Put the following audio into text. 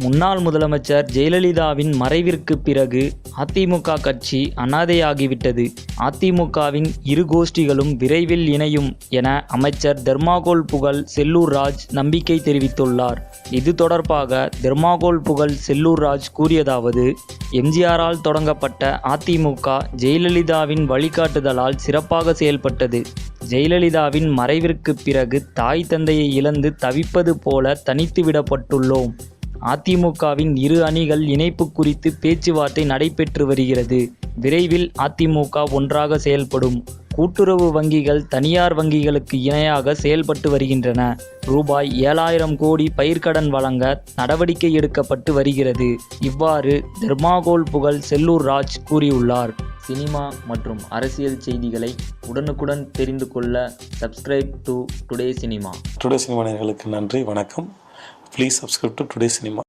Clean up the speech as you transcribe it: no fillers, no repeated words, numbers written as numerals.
முன்னாள் முதலமைச்சர் ஜெயலலிதாவின் மறைவிற்கு பிறகு அதிமுக கட்சி அனாதையாகிவிட்டது. அதிமுகவின் இரு கோஷ்டிகளும் விரைவில் இணையும் என அமைச்சர் தெர்மாகோல் புகழ் செல்லூர் ராஜ் நம்பிக்கை தெரிவித்துள்ளார். இது தொடர்பாக தெர்மாகோல் புகழ் செல்லூர் ராஜ் கூறியதாவது: எம்ஜிஆரால் தொடங்கப்பட்ட அதிமுக ஜெயலலிதாவின் வழிகாட்டுதலால் சிறப்பாக செயல்பட்டது. ஜெயலலிதாவின் மறைவிற்கு பிறகு தாய் தந்தையை இழந்து தவிப்பது போல தனித்து விடப்பட்டுள்ளோம். அதிமுகவின் இரு அணிகள் இணைப்பு குறித்து பேச்சுவார்த்தை நடைபெற்று வருகிறது. விரைவில் அதிமுக ஒன்றாக செயல்படும். கூட்டுறவு வங்கிகள் தனியார் வங்கிகளுக்கு இணையாக செயல்பட்டு வருகின்றன. ரூபாய் 7,000 கோடி பயிர்க்கடன் வழங்க நடவடிக்கை எடுக்கப்பட்டு வருகிறது. இவ்வாறு தெர்மாகோல் புகழ் செல்லூர் ராஜ் கூறியுள்ளார். சினிமா மற்றும் அரசியல் செய்திகளை உடனுக்குடன் தெரிந்து கொள்ள subscribe to today cinema. Today cinema நேயர்களுக்கு நன்றி, வணக்கம். Please subscribe to today cinema.